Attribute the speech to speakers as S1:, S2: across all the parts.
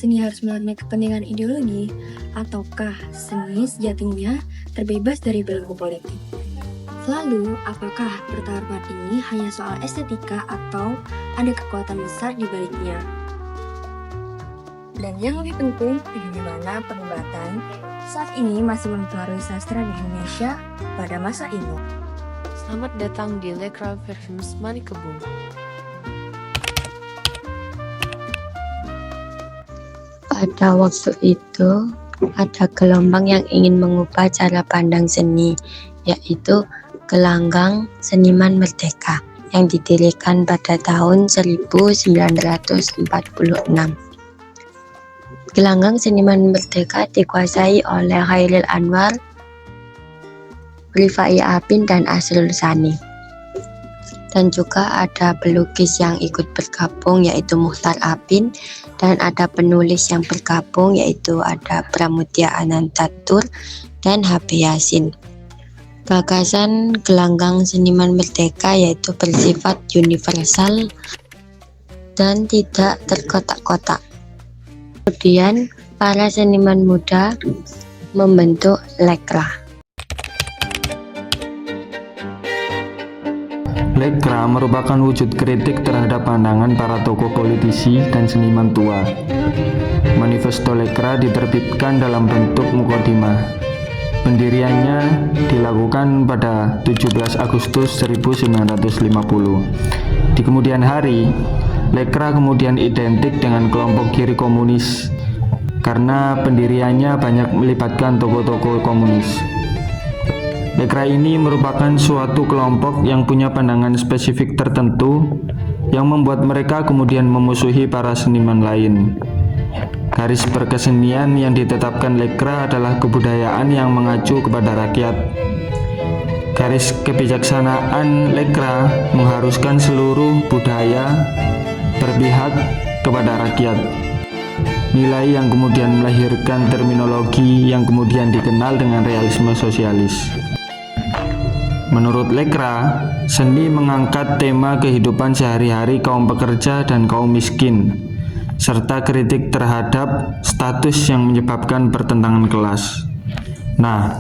S1: seni harus melalui kepentingan ideologi, ataukah seni sejatinya terbebas dari belenggu politik? Lalu, apakah pertarungan ini hanya soal estetika atau ada kekuatan besar di baliknya? Dan yang lebih penting, bagaimana perdebatan saat ini masih mempengaruhi sastra di Indonesia pada masa ini?
S2: Selamat datang di Lekra Versus Manikebung.
S3: Pada waktu itu, ada gelombang yang ingin mengubah cara pandang seni, yaitu Gelanggang Seniman Merdeka yang didirikan pada tahun 1946. Gelanggang Seniman Merdeka dikuasai oleh Chairil Anwar, Rifai Apin, dan Asrul Sani. Dan juga ada pelukis yang ikut bergabung yaitu Muchtar Apin, dan ada penulis yang bergabung yaitu ada Pramudia Anantatur dan H.B. Yasin. Gagasan Gelanggang Seniman Merdeka yaitu bersifat universal dan tidak terkotak-kotak. Kemudian para seniman muda membentuk Lekra.
S4: Lekra merupakan wujud kritik terhadap pandangan para tokoh politisi dan seniman tua. Manifesto Lekra diterbitkan dalam bentuk mukadimah. Pendiriannya dilakukan pada 17 Agustus 1950. Di kemudian hari, Lekra kemudian identik dengan kelompok kiri komunis karena pendiriannya banyak melibatkan tokoh-tokoh komunis. Lekra ini merupakan suatu kelompok yang punya pandangan spesifik tertentu yang membuat mereka kemudian memusuhi para seniman lain. Garis perkesenian yang ditetapkan Lekra adalah kebudayaan yang mengacu kepada rakyat. Garis kebijaksanaan Lekra mengharuskan seluruh budaya berpihak kepada rakyat. Nilai yang kemudian melahirkan terminologi yang kemudian dikenal dengan realisme sosialis. Menurut Lekra, seni mengangkat tema kehidupan sehari-hari kaum pekerja dan kaum miskin, serta kritik terhadap status yang menyebabkan pertentangan kelas. Nah,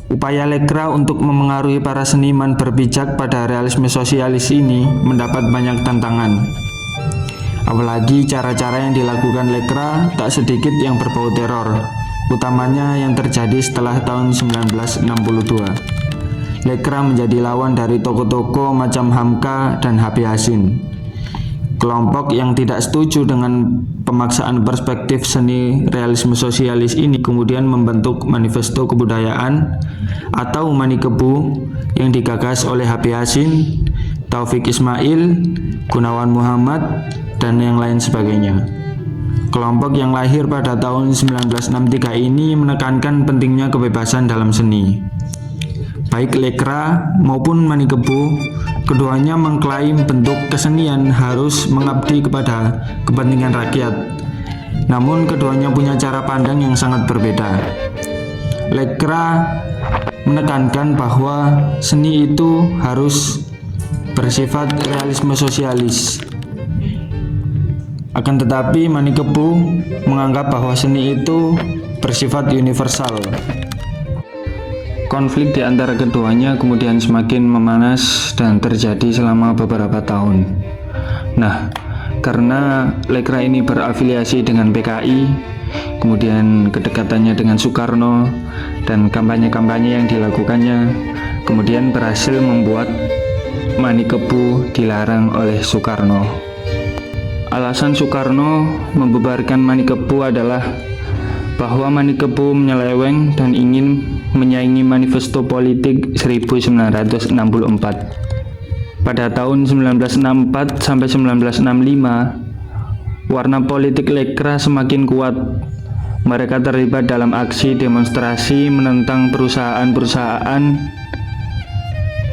S4: upaya Lekra untuk memengaruhi para seniman berpijak pada realisme sosialis ini mendapat banyak tantangan. Apalagi cara-cara yang dilakukan Lekra tak sedikit yang berbau teror, utamanya yang terjadi setelah tahun 1962. Lekra menjadi lawan dari tokoh-tokoh macam Hamka dan H.B. Yasin. Kelompok yang tidak setuju dengan pemaksaan perspektif seni realisme sosialis ini kemudian membentuk Manifesto Kebudayaan atau Manikebu yang digagas oleh H.B. Yasin, Taufik Ismail, Gunawan Muhammad, dan yang lain sebagainya. Kelompok yang lahir pada tahun 1963 ini menekankan pentingnya kebebasan dalam seni. Baik Lekra maupun Manikebu, keduanya mengklaim bentuk kesenian harus mengabdi kepada kepentingan rakyat. Namun keduanya punya cara pandang yang sangat berbeda. Lekra menekankan bahwa seni itu harus bersifat realisme sosialis. Akan tetapi Manikebu menganggap bahwa seni itu bersifat universal. Konflik di antara keduanya kemudian semakin memanas dan terjadi selama beberapa tahun. Nah, karena Lekra ini berafiliasi dengan PKI, kemudian kedekatannya dengan Soekarno, dan kampanye-kampanye yang dilakukannya, kemudian berhasil membuat Manikebu dilarang oleh Soekarno. Alasan Soekarno membubarkan Manikebu adalah bahwa Manikebu menyeleweng dan ingin menyaingi Manifesto Politik 1964. Pada tahun 1964 sampai 1965, warna politik Lekra semakin kuat. Mereka terlibat dalam aksi demonstrasi menentang perusahaan-perusahaan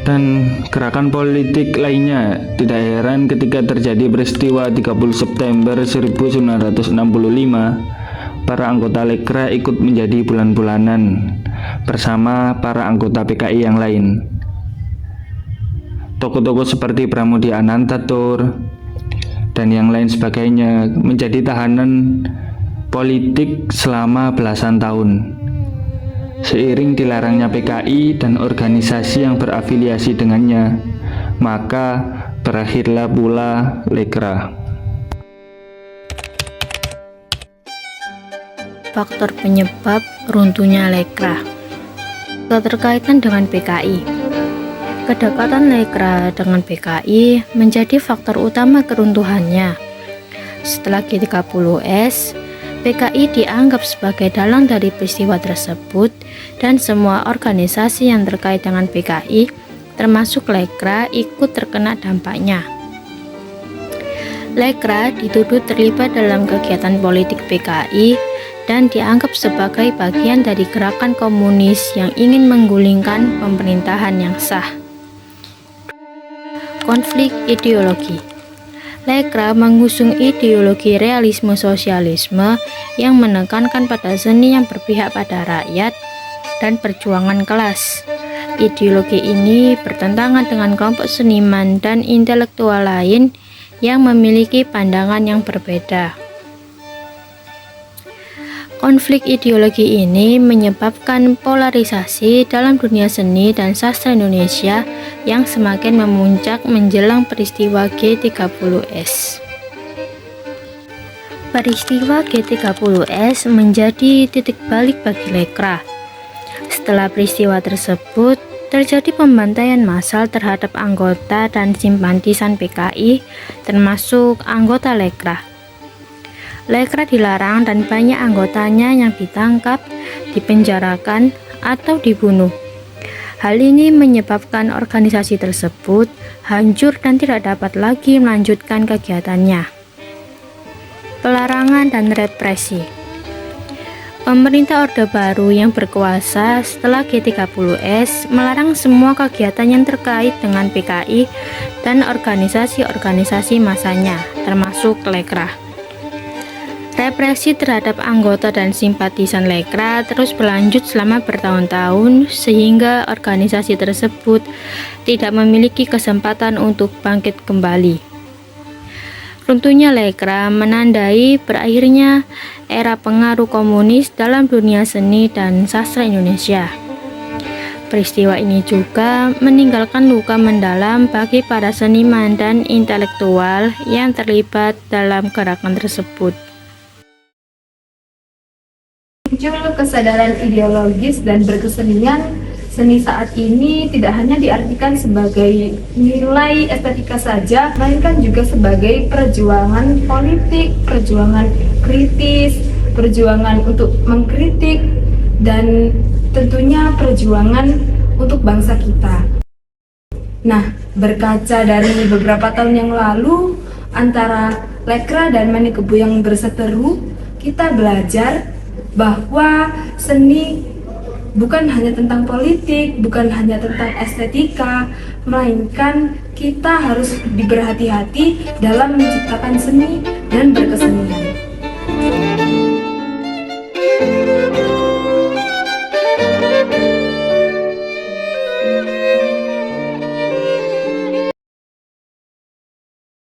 S4: dan gerakan politik lainnya. Tidak heran ketika terjadi peristiwa 30 September 1965, para anggota Lekra ikut menjadi bulan-bulanan bersama para anggota PKI yang lain. Tokoh-tokoh seperti Pramudia Anantatur dan yang lain sebagainya menjadi tahanan politik selama belasan tahun. Seiring dilarangnya PKI dan organisasi yang berafiliasi dengannya, maka berakhirlah pula Lekra.
S5: Faktor penyebab runtuhnya Lekra. Keterkaitan dengan PKI. Kedekatan Lekra dengan PKI menjadi faktor utama keruntuhannya. Setelah G30S, PKI dianggap sebagai dalang dari peristiwa tersebut dan semua organisasi yang terkait dengan PKI, termasuk Lekra, ikut terkena dampaknya. Lekra dituduh terlibat dalam kegiatan politik PKI dan dianggap sebagai bagian dari gerakan komunis yang ingin menggulingkan pemerintahan yang sah. Konflik ideologi. Lekra mengusung ideologi realisme sosialisme yang menekankan pada seni yang berpihak pada rakyat dan perjuangan kelas. Ideologi ini bertentangan dengan kelompok seniman dan intelektual lain yang memiliki pandangan yang berbeda. Konflik ideologi ini menyebabkan polarisasi dalam dunia seni dan sastra Indonesia yang semakin memuncak menjelang peristiwa G30S. Peristiwa G30S menjadi titik balik bagi Lekra. Setelah peristiwa tersebut, terjadi pembantaian massal terhadap anggota dan simpatisan PKI, termasuk anggota Lekra. Lekra dilarang dan banyak anggotanya yang ditangkap, dipenjarakan, atau dibunuh. Hal ini menyebabkan organisasi tersebut hancur dan tidak dapat lagi melanjutkan kegiatannya. Pelarangan dan represi. Pemerintah Orde Baru yang berkuasa setelah G30S melarang semua kegiatan yang terkait dengan PKI dan organisasi-organisasi massanya, termasuk Lekra. Represi terhadap anggota dan simpatisan Lekra terus berlanjut selama bertahun-tahun sehingga organisasi tersebut tidak memiliki kesempatan untuk bangkit kembali. Runtuhnya Lekra menandai berakhirnya era pengaruh komunis dalam dunia seni dan sastra Indonesia. Peristiwa ini juga meninggalkan luka mendalam bagi para seniman dan intelektual yang terlibat dalam gerakan tersebut.
S6: Muncul kesadaran ideologis dan berkesenian, seni saat ini tidak hanya diartikan sebagai nilai estetika saja, melainkan juga sebagai perjuangan politik, perjuangan kritis, perjuangan untuk mengkritik, dan tentunya perjuangan untuk bangsa kita. Nah, berkaca dari beberapa tahun yang lalu, antara Lekra dan Manikebu yang berseteru, kita belajar bahwa seni bukan hanya tentang politik, bukan hanya tentang estetika, melainkan kita harus berhati-hati dalam menciptakan seni dan berkesenian.